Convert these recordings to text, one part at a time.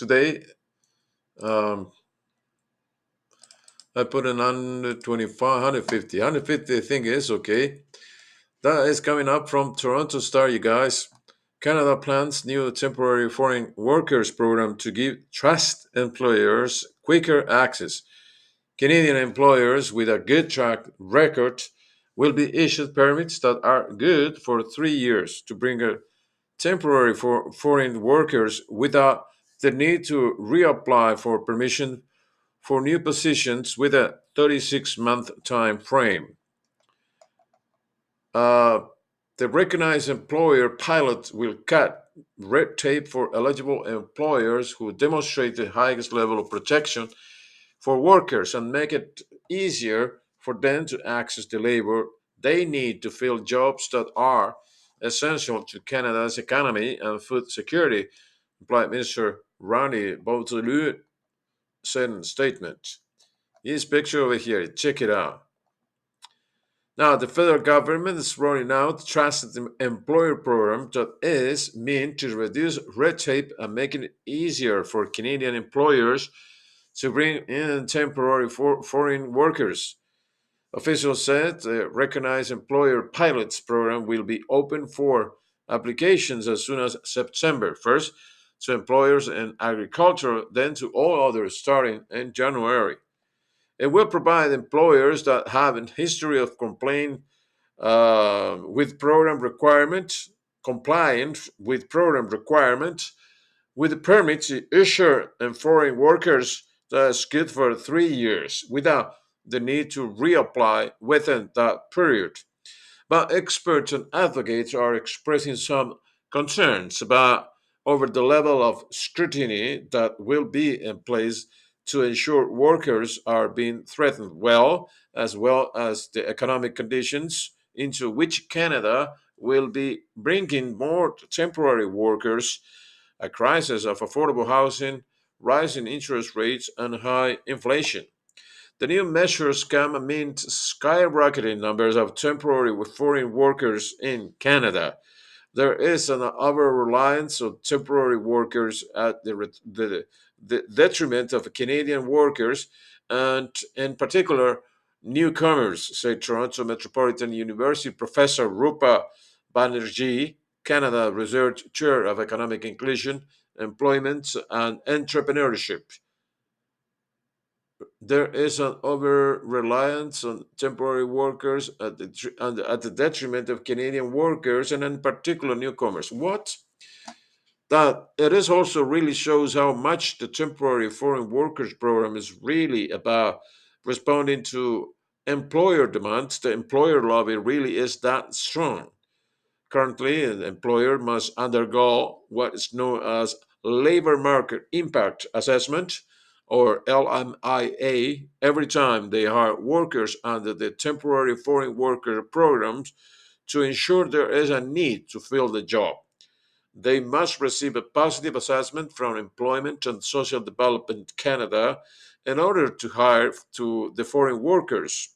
today. Um, I put an 125, 150. 150, I think is okay. That is coming up from Toronto Star, you guys. Canada plans new temporary foreign workers program to give trust employers quicker access. Canadian employers with a good track record will be issued permits that are good for 3 years to bring a temporary for foreign workers without the need to reapply for permission for new positions with a 36-month time frame. Uh, the recognized employer pilot will cut red tape for eligible employers who demonstrate the highest level of protection for workers and make it easier for them to access the labor they need to fill jobs that are essential to Canada's economy and food security, Prime Minister Randy Beaulieu said in a statement. His picture over here, check it out. Now, the federal government is rolling out Trusted Employer program that is meant to reduce red tape and make it easier for Canadian employers to bring in temporary foreign workers. Officials said the recognized employer pilots program will be open for applications as soon as September 1st to employers in agriculture, then to all others starting in January. It will provide employers that have a history of complaint with program requirements, compliant with program requirements, with the permit to usher and foreign workers that's good for 3 years without the need to reapply within that period. But experts and advocates are expressing some concerns about over the level of scrutiny that will be in place to ensure workers are being threatened well as the economic conditions into which Canada will be bringing more temporary workers, a crisis of affordable housing, rising interest rates, and high inflation. The new measures come amid skyrocketing numbers of temporary foreign workers in Canada. There is an over reliance on temporary workers at the detriment of Canadian workers and, in particular, newcomers, said Toronto Metropolitan University Professor Rupa Banerjee, Canada Research Chair of Economic Inclusion, Employment, and Entrepreneurship. There is an over reliance on temporary workers at the detriment of Canadian workers and, in particular, newcomers. What? That it is also really shows how much the temporary foreign workers program is really about responding to employer demands. The employer lobby really is that strong. Currently, an employer must undergo what is known as labor market impact assessment or LMIA every time they hire workers under the temporary foreign worker programs to ensure there is a need to fill the job. They must receive a positive assessment from Employment and Social Development Canada in order to hire to the foreign workers.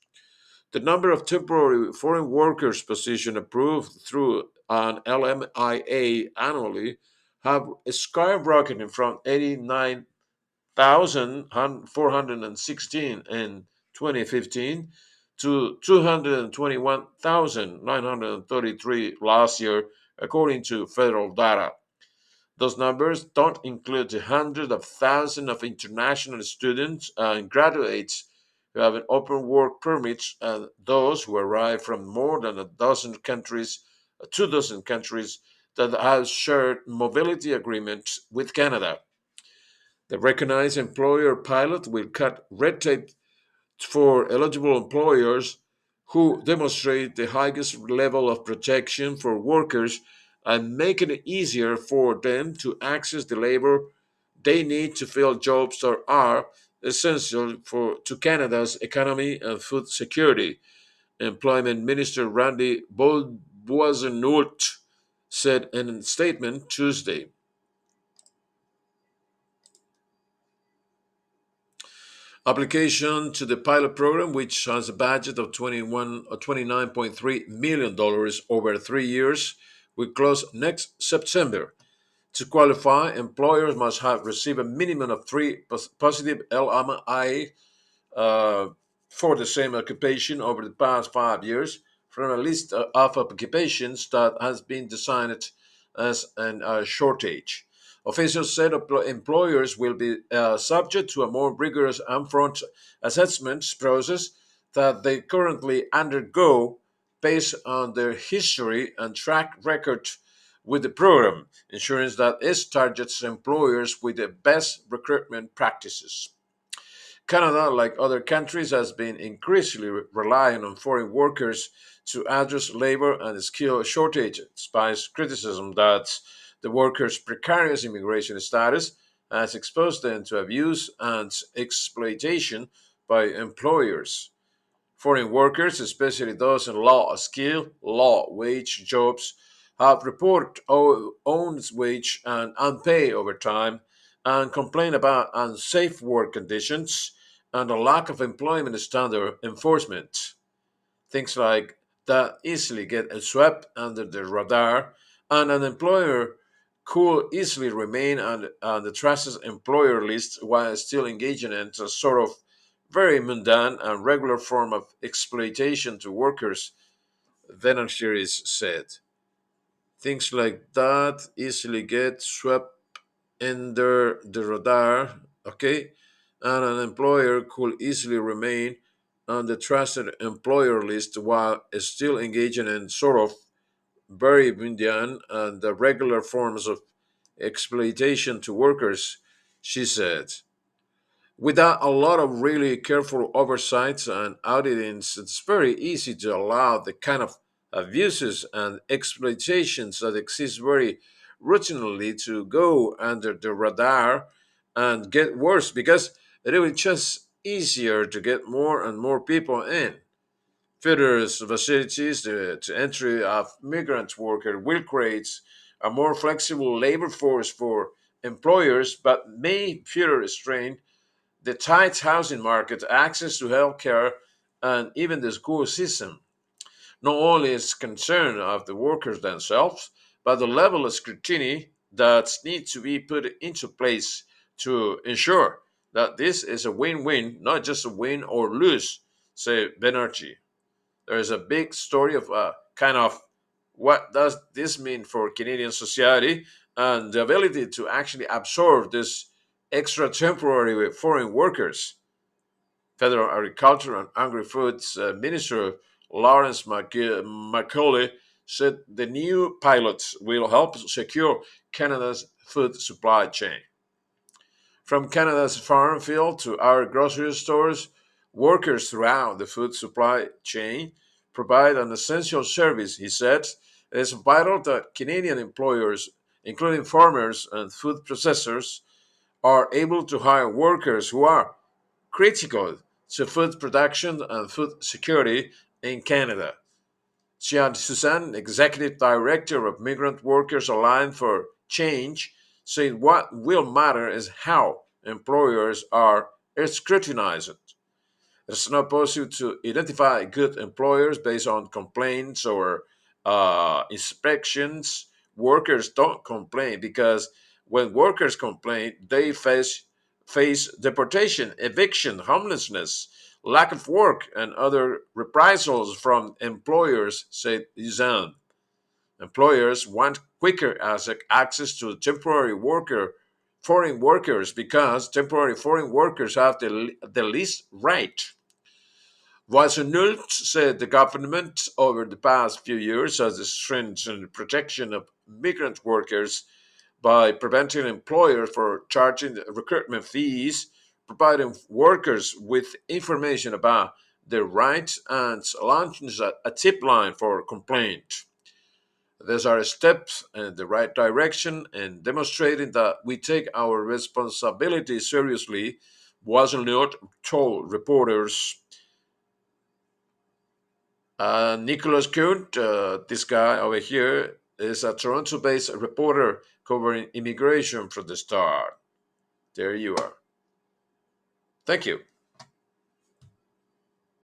The number of temporary foreign workers position approved through an LMIA annually have skyrocketed from 89,416 in 2015 to 221,933 last year, according to federal data. Those numbers don't include the hundreds of thousands of international students and graduates who have an open work permits and those who arrive from more than a dozen countries, 2 dozen countries that have shared mobility agreements with Canada. The recognized employer pilot will cut red tape for eligible employers who demonstrate the highest level of protection for workers and making it easier for them to access the labor they need to fill jobs that are essential to Canada's economy and food security. Employment Minister Randy Boisenourt said in a statement Tuesday. Application to the pilot program, which has a budget of $29.3 million over 3 years, will close next September. To qualify, employers must have received a minimum of three positive LMI uh, for the same occupation over the past 5 years from a list of occupations that has been designated as a shortage. Officials said employers will be subject to a more rigorous upfront assessment process that they currently undergo based on their history and track record with the program, ensuring that it targets employers with the best recruitment practices. Canada, like other countries, has been increasingly relying on foreign workers to address labor and skill shortages, despite criticism that the workers' precarious immigration status has exposed them to abuse and exploitation by employers. Foreign workers, especially those in low skill, low wage jobs, have reported own wage and unpaid overtime and complain about unsafe work conditions and a lack of employment standard enforcement. Things like that easily get swept under the radar, and an employer could easily remain on the trusted employer list while still engaging in a sort of very mundane and regular form of exploitation to workers, beneficiaries said. Things like that easily get swept under the radar, okay? And an employer could easily remain on the trusted employer list while still engaging in sort of very mundane and the regular forms of exploitation to workers, she said. Without a lot of really careful oversights and auditings, it's very easy to allow the kind of abuses and exploitations that exist very routinely to go under the radar and get worse because it will just easier to get more and more people in. Further facilities, the entry of migrant workers will create a more flexible labor force for employers, but may further strain the tight housing market, access to healthcare, and even the school system. Not only is concern of the workers themselves, but the level of scrutiny that needs to be put into place to ensure that this is a win-win, not just a win or lose, say Benergy. There is a big story of kind of what does this mean for Canadian society and the ability to actually absorb this extra temporary foreign workers. Federal Agriculture and Agri-Foods Minister Lawrence Macaulay said the new pilots will help secure Canada's food supply chain. From Canada's farm field to our grocery stores, workers throughout the food supply chain provide an essential service, he said. It is vital that Canadian employers, including farmers and food processors, are able to hire workers who are critical to food production and food security in Canada. Chiad Suzanne, Executive Director of Migrant Workers Alliance for Change, said what will matter is how employers are scrutinized. It's not possible to identify good employers based on complaints or inspections. Workers don't complain because when workers complain, they face deportation, eviction, homelessness, lack of work, and other reprisals from employers, said Izan. Employers want quicker access to temporary foreign workers because temporary foreign workers have the least right. Weisenult said the government over the past few years has strengthened the protection of migrant workers by preventing employers from charging recruitment fees, providing workers with information about their rights, and launching a tip line for complaint. These are steps in the right direction and demonstrating that we take our responsibility seriously, Weisenult told reporters. Nicholas Kuhn, this guy over here, is a Toronto based reporter covering immigration from the start. There you are. Thank you.